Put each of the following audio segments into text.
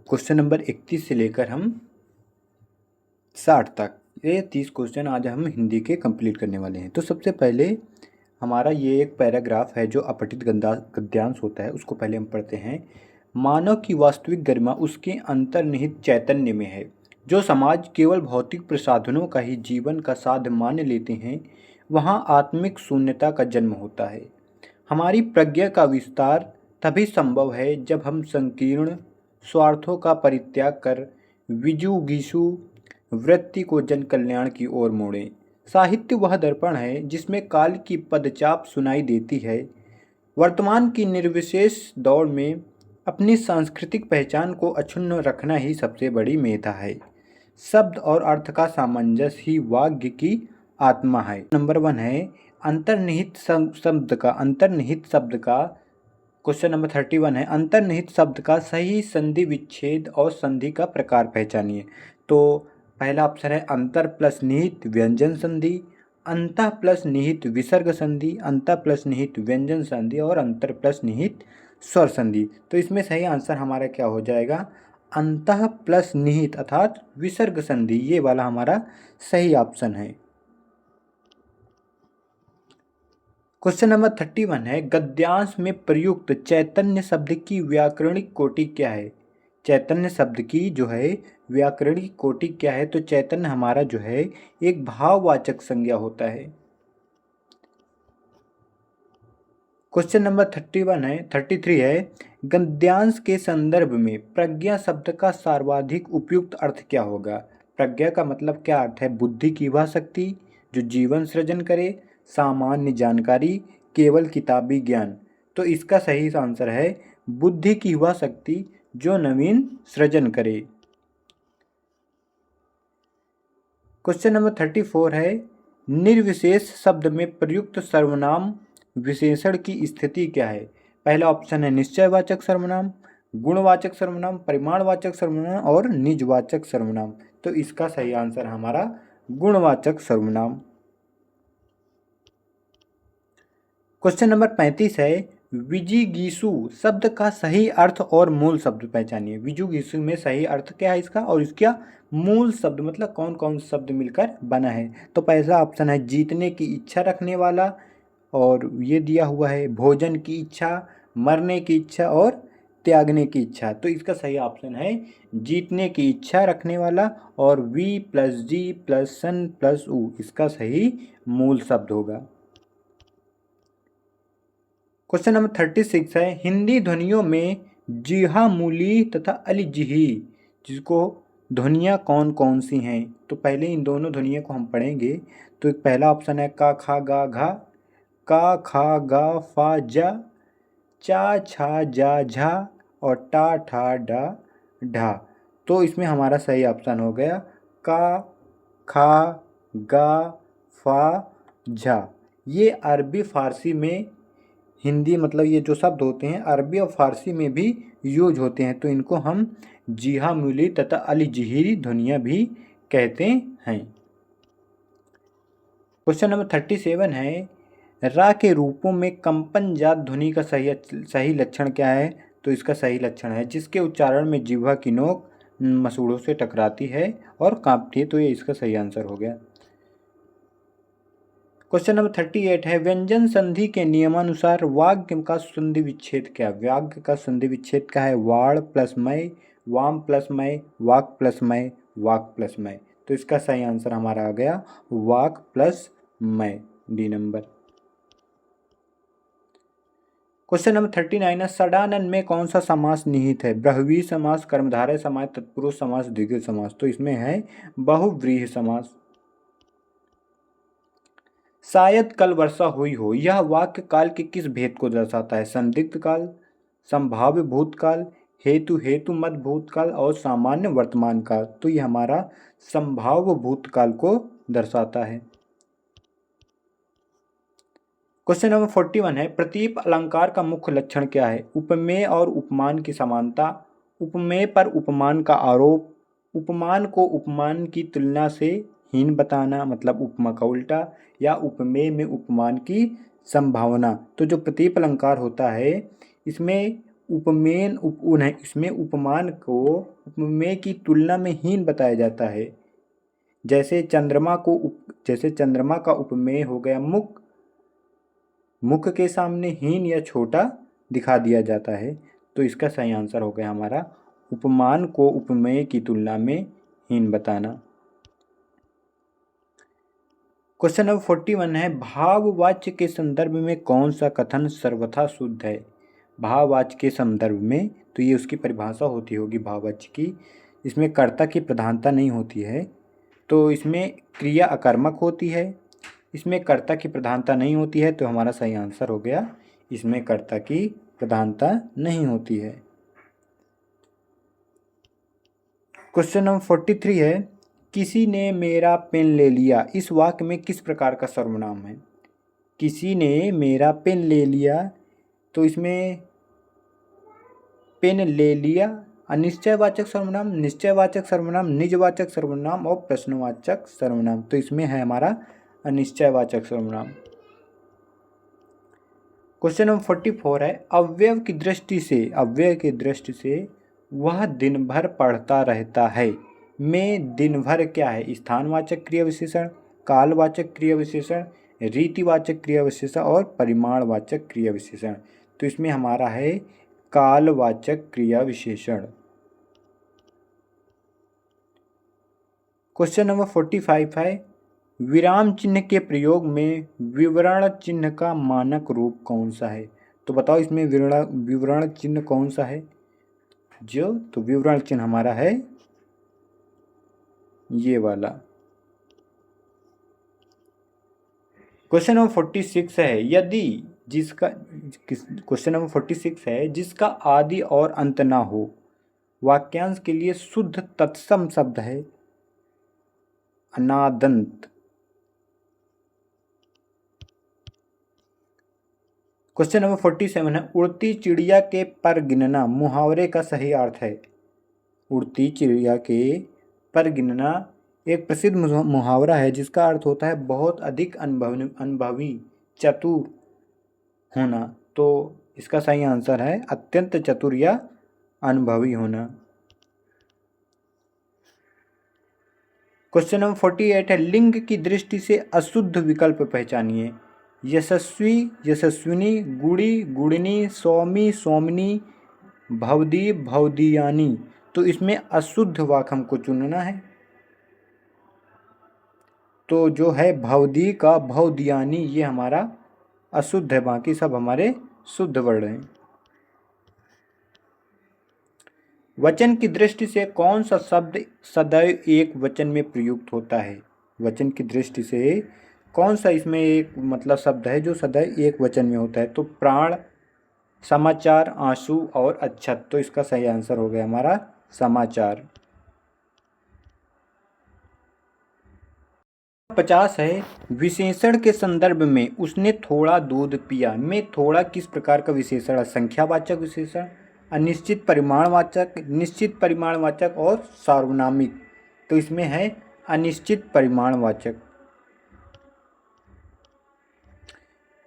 Question number 31 से लेकर हम 60 तक ये 30 क्वेश्चन आज हम हिंदी के कंप्लीट करने वाले हैं। तो सबसे पहले हमारा ये एक पैराग्राफ है जो अपठित गद्यांश होता है, उसको पहले हम पढ़ते हैं। मानव की वास्तविक गरिमा उसके अंतर्निहित चैतन्य में है। जो समाज केवल भौतिक प्रसाधनों का ही जीवन का साध मान लेते हैं, वहाँ आत्मिक शून्यता का जन्म होता है। हमारी प्रज्ञा का विस्तार तभी संभव है जब हम संकीर्ण स्वार्थों का परित्याग कर विजुगीषु वृत्ति को जन कल्याण की ओर मोड़ें। साहित्य वह दर्पण है जिसमें काल की पदचाप सुनाई देती है। वर्तमान की निर्विशेष दौड़ में अपनी सांस्कृतिक पहचान को अक्षुण्ण रखना ही सबसे बड़ी मेधा है। शब्द और अर्थ का सामंजस्य ही वाग्य की आत्मा है। नंबर 1 है अंतर्निहित शब्द का क्वेश्चन नंबर 31 है अंतर्निहित शब्द का सही संधि विच्छेद और संधि का प्रकार पहचानिए। तो पहला ऑप्शन है अंतर प्लस निहित व्यंजन संधि, अंतः प्लस निहित विसर्ग संधि, अंतः प्लस निहित व्यंजन संधि और अंतर प्लस निहित स्वर संधि। तो इसमें सही आंसर हमारा क्या हो जाएगा? अंतः प्लस निहित अर्थात विसर्ग संधि, ये वाला हमारा सही ऑप्शन है। क्वेश्चन नंबर 31 है गद्यांश में प्रयुक्त चैतन्य शब्द की व्याकरणिक कोटि क्या है? चैतन्य शब्द की जो है व्याकरणिक कोटि क्या है? तो चैतन्य हमारा जो है एक भाववाचक संज्ञा होता है। क्वेश्चन नंबर 33 है गद्यांश के संदर्भ में प्रज्ञा शब्द का सर्वाधिक उपयुक्त अर्थ क्या होगा? प्रज्ञा का मतलब क्या अर्थ है? बुद्धि की वह शक्ति जो जीवन सृजन करे, सामान्य जानकारी, केवल किताबी ज्ञान। तो इसका सही आंसर है बुद्धि की वह शक्ति जो नवीन सृजन करे। क्वेश्चन नंबर 34 है निर्विशेष शब्द में प्रयुक्त सर्वनाम विशेषण की स्थिति क्या है? पहला ऑप्शन है निश्चयवाचक सर्वनाम, गुणवाचक सर्वनाम, परिमाणवाचक सर्वनाम और निजवाचक सर्वनाम। तो इसका सही आंसर हमारा गुणवाचक सर्वनाम। क्वेश्चन नंबर 35 है विजिगीषु शब्द का सही अर्थ और मूल शब्द पहचानिए। विजिगीषु में सही अर्थ क्या है इसका और इसका मूल शब्द मतलब कौन कौन शब्द मिलकर बना है? तो पहला ऑप्शन है जीतने की इच्छा रखने वाला, और ये दिया हुआ है भोजन की इच्छा, मरने की इच्छा और त्यागने की इच्छा। तो इसका सही ऑप्शन है जीतने की इच्छा रखने वाला और वी प्लस जी प्लस सन प्लस उ, इसका सही मूल शब्द होगा। क्वेश्चन नंबर 36 है हिंदी ध्वनियों में जिहा मूली तथा अलिजिही जिसको ध्वनियाँ कौन कौन सी हैं? तो पहले इन दोनों ध्वनियों को हम पढ़ेंगे। तो पहला ऑप्शन है का खा गा घा, का खा गा फा जा, चा छा जा झा और टा ठा डा ढा। तो इसमें हमारा सही ऑप्शन हो गया का खा गा फा झा। ये अरबी फारसी में हिंदी मतलब ये जो शब्द होते हैं अरबी और फारसी में भी यूज होते हैं, तो इनको हम जिहा मूली तथा अलिजिही ध्वनियाँ भी कहते हैं। क्वेश्चन नंबर 37 है रा के रूपों में कंपन जात ध्वनि का सही लक्षण क्या है? तो इसका सही लक्षण है जिसके उच्चारण में जिह्वा की नोक मसूड़ों से टकराती है और कांपती है। तो ये इसका सही आंसर हो गया। क्वेश्चन नंबर 38 है व्यंजन संधि के नियमानुसार वाक्य का संधि विच्छेद क्या? वाक्य का संधि विच्छेद क्या है? वाड़ प्लस मय, वाम प्लस मय, वाक प्लस मय, वाक प्लस मय। तो इसका सही आंसर हमारा आ गया वाक प्लस मय, डी नंबर। क्वेश्चन नंबर 39 है षडानन में कौन सा समास निहित है? बहुव्रीहि समास, कर्मधारय समास, तत्पुरुष समास, द्विगु समास। तो इसमें है बहुव्रीहि समास। शायद कल वर्षा हुई हो यह वाक्य काल के किस भेद को दर्शाता है? संदिग्ध काल, संभाव्य भूतकाल, हेतु हेतु मत भूतकाल और सामान्य वर्तमान काल। तो यह हमारा संभाव्य भूतकाल को दर्शाता है। क्वेश्चन नंबर 41 है प्रतीप अलंकार का मुख्य लक्षण क्या है? उपमेय और उपमान की समानता, उपमेय पर उपमान का आरोप, उपमान को उपमान की तुलना से हीन बताना मतलब उपमा का उल्टा, या उपमेय में उपमान की संभावना। तो जो प्रतीप अलंकार होता है इसमें इसमें उपमान को उपमेय की तुलना में हीन बताया जाता है। जैसे चंद्रमा का उपमेय हो गया मुख, मुख के सामने हीन या छोटा दिखा दिया जाता है। तो इसका सही आंसर हो गया हमारा उपमान को उपमेय की तुलना में हीन बताना। क्वेश्चन नंबर 41 है, भाववाच्य के संदर्भ में कौन सा कथन सर्वथा शुद्ध है? भाववाच्य के संदर्भ में, तो ये उसकी परिभाषा होती होगी भाववाच्य की। इसमें कर्ता की प्रधानता नहीं होती है, तो इसमें क्रिया अकर्मक होती है। इसमें कर्ता की प्रधानता नहीं होती है, तो हमारा सही आंसर हो गया इसमें कर्ता की प्रधानता नहीं होती है। क्वेश्चन नंबर 43 है, किसी ने मेरा पेन ले लिया, इस वाक्य में किस प्रकार का सर्वनाम है? किसी ने मेरा पेन ले लिया, तो इसमें पेन ले लिया अनिश्चयवाचक सर्वनाम, निश्चयवाचक सर्वनाम, निजवाचक सर्वनाम और प्रश्नवाचक सर्वनाम। तो इसमें है हमारा अनिश्चयवाचक सर्वनाम। क्वेश्चन नंबर 44 है, अव्यय की दृष्टि से वह दिन भर पढ़ता रहता है में दिन भर क्या है? स्थानवाचक क्रिया विशेषण, कालवाचक क्रिया विशेषण, रीतिवाचक क्रिया विशेषण और परिमाणवाचक क्रिया विशेषण। तो इसमें हमारा है कालवाचक क्रिया विशेषण। क्वेश्चन नंबर 45 है, विराम चिन्ह के प्रयोग में विवरण चिन्ह का मानक रूप कौन सा है? तो बताओ इसमें विवरण चिन्ह कौन सा है? तो विवरण चिन्ह हमारा है ये वाला। क्वेश्चन नंबर 46 है, क्वेश्चन नंबर 46 है, जिसका आदि और अंत ना हो, वाक्यांश के लिए शुद्ध तत्सम शब्द है अनादंत। क्वेश्चन नंबर 47 है, उड़ती चिड़िया के पर गिनना मुहावरे का सही अर्थ है। उड़ती चिड़िया के पर गिनना एक प्रसिद्ध मुहावरा है जिसका अर्थ होता है बहुत अधिक अनुभवी चतुर होना। तो इसका सही आंसर है अत्यंत चतुर या अनुभवी होना। क्वेश्चन नंबर 48 है, लिंग की दृष्टि से अशुद्ध विकल्प पहचानिए। यशस्वी, यशस्विनी, गुड़ी, गुड़नी, सौमी, सोमनी, भवदीप, भवदीयानी। तो इसमें अशुद्ध वाक्य हमको चुनना है। तो जो है भवदी का भवदीयानी ये हमारा अशुद्ध है, बाकी सब हमारे शुद्ध वर्ण हैं। वचन की दृष्टि से कौन सा शब्द सदैव एक वचन में प्रयुक्त होता है? वचन की दृष्टि से कौन सा इसमें एक मतलब शब्द है जो सदैव एक वचन में होता है? तो प्राण, समाचार, आंसू और अच्छत। तो इसका सही आंसर हो गया हमारा समाचार। 50 है, विशेषण के संदर्भ में उसने थोड़ा दूध पिया में थोड़ा किस प्रकार का विशेषण है? संख्यावाचक विशेषण, अनिश्चित परिमाणवाचक, निश्चित परिमाणवाचक और सार्वनामिक। तो इसमें है अनिश्चित परिमाणवाचक।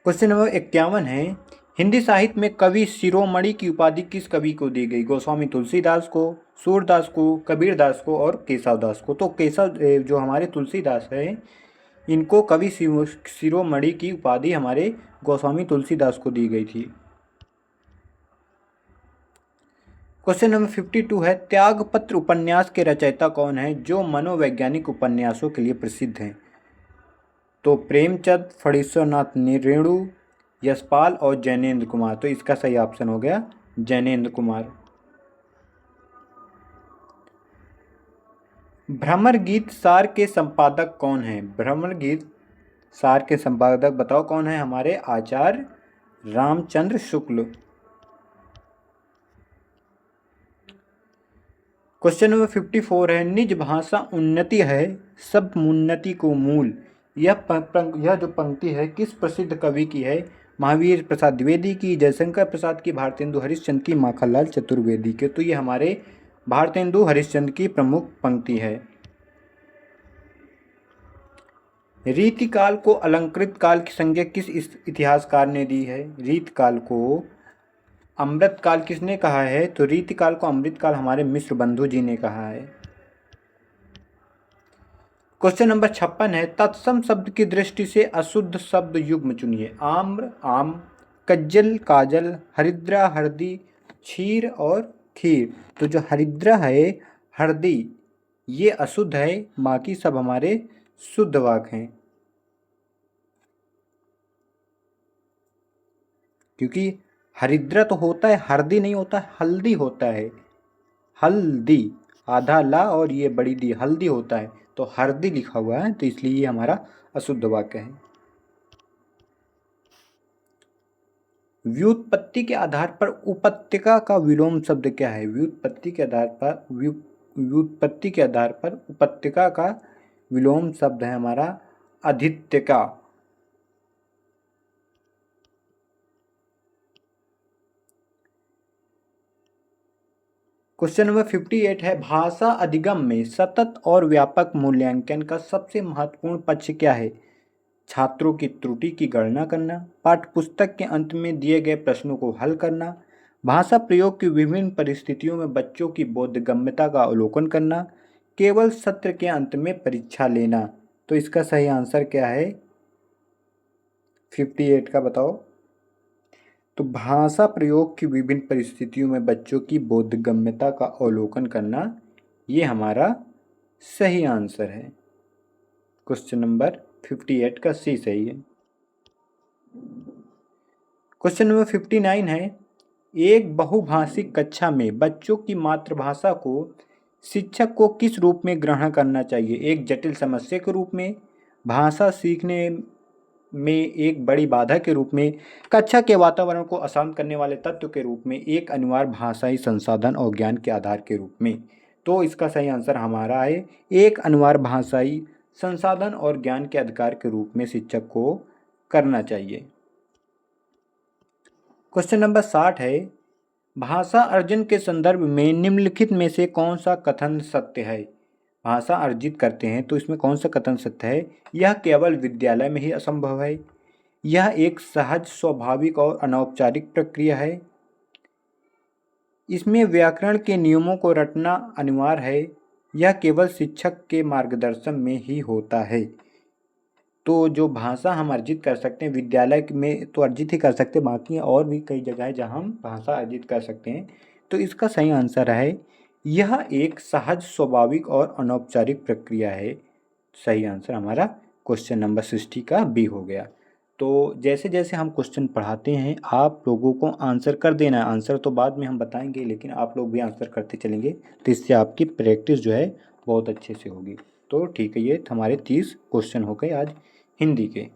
क्वेश्चन नंबर 51 है, हिंदी साहित्य में कवि शिरोमणि की उपाधि किस कवि को दी गई? गोस्वामी तुलसीदास को, सूरदास को, कबीरदास को और केशवदास को। तो केशव जो हमारे तुलसीदास है इनको कवि शिरोमणि की उपाधि हमारे गोस्वामी तुलसीदास को दी गई थी। क्वेश्चन नंबर 52 है, त्यागपत्र उपन्यास के रचयिता कौन है जो मनोवैज्ञानिक उपन्यासों के लिए प्रसिद्ध हैं? तो प्रेमचंद, फणीश्वरनाथ रेणु, यशपाल और जैनेन्द्र कुमार। तो इसका सही ऑप्शन हो गया जैनेन्द्र कुमार। भ्रमर गीत सार के संपादक कौन है? भ्रमर गीत सार के संपादक बताओ कौन है? हमारे आचार्य रामचंद्र शुक्ल। क्वेश्चन नंबर 54 है, निज भाषा उन्नति है सब उन्नति को मूल। यह जो पंक्ति है किस प्रसिद्ध कवि की है? महावीर प्रसाद द्विवेदी की, जयशंकर प्रसाद की, भारतेंदु हरिश्चंद्र की, माखनलाल चतुर्वेदी के। तो ये हमारे भारतेंदु हरिश्चंद्र की प्रमुख पंक्ति है। रीतिकाल को अलंकृत काल की संज्ञा किस इतिहासकार ने दी है? रीतिकाल को अमृतकाल किसने कहा है? तो रीतिकाल को अमृतकाल हमारे मिश्र बंधु जी ने कहा है। क्वेश्चन नंबर 56 है, तत्सम शब्द की दृष्टि से अशुद्ध शब्द युग्म चुनिए। आम्र आम, कज्जल काजल, हरिद्रा हरदी, क्षीर और खीर। तो जो हरिद्रा है, हरदी, ये अशुद्ध है, बाकी सब हमारे शुद्ध वाक्य हैं। क्योंकि हरिद्रा तो होता है, हरदी नहीं होता, हल्दी होता है। हल्दी, आधा ला और ये बड़ी दी, हल्दी होता है, तो हरदी लिखा हुआ है, तो इसलिए ये हमारा अशुद्ध वाक्य है। व्युत्पत्ति के आधार पर उपत्यका का विलोम शब्द क्या है? व्युत्पत्ति के आधार पर व्युत्पत्ति के आधार पर उपत्यका का विलोम शब्द है हमारा अधित्यका। क्वेश्चन नंबर 58 है, भाषा अधिगम में सतत और व्यापक मूल्यांकन का सबसे महत्वपूर्ण पक्ष क्या है? छात्रों की त्रुटि की गणना करना, पाठ्यपुस्तक के अंत में दिए गए प्रश्नों को हल करना, भाषा प्रयोग की विभिन्न परिस्थितियों में बच्चों की बोधगम्यता का अवलोकन करना, केवल सत्र के अंत में परीक्षा लेना। तो इसका सही आंसर क्या है 58 का बताओ? तो भाषा प्रयोग की विभिन्न परिस्थितियों में बच्चों की बोधगम्यता का अवलोकन करना, ये हमारा सही आंसर है। क्वेश्चन नंबर 58 का सी सही है। क्वेश्चन नंबर 59 है, एक बहुभाषिक कक्षा में बच्चों की मातृभाषा को शिक्षक को किस रूप में ग्रहण करना चाहिए? एक जटिल समस्या के रूप में, भाषा सीखने में एक बड़ी बाधा के रूप में, कक्षा के वातावरण को अशांत करने वाले तत्व के रूप में, एक अनिवार्य भाषाई संसाधन और ज्ञान के आधार के रूप में। तो इसका सही आंसर हमारा है एक अनिवार्य भाषाई संसाधन और ज्ञान के अधिकार के रूप में शिक्षक को करना चाहिए। क्वेश्चन नंबर 60 है, भाषा अर्जन के संदर्भ में निम्नलिखित में से कौन सा कथन सत्य है? भाषा अर्जित करते हैं तो इसमें कौन सा कथन सत्य है? यह केवल विद्यालय में ही असंभव है, यह एक सहज, स्वाभाविक और अनौपचारिक प्रक्रिया है, इसमें व्याकरण के नियमों को रटना अनिवार्य है, यह केवल शिक्षक के मार्गदर्शन में ही होता है। तो जो भाषा हम अर्जित कर सकते हैं, विद्यालय में तो अर्जित ही कर सकते हैं, बाकी और भी कई जगह है जहाँ हम भाषा अर्जित कर सकते हैं। तो इसका सही आंसर है यह एक सहज, स्वाभाविक और अनौपचारिक प्रक्रिया है। सही आंसर हमारा क्वेश्चन नंबर 60 का बी हो गया। तो जैसे जैसे हम क्वेश्चन पढ़ाते हैं आप लोगों को आंसर कर देना है। आंसर तो बाद में हम बताएंगे, लेकिन आप लोग भी आंसर करते चलेंगे, तो इससे आपकी प्रैक्टिस जो है बहुत अच्छे से होगी। तो ठीक है, ये हमारे 30 क्वेश्चन हो गए आज हिंदी के।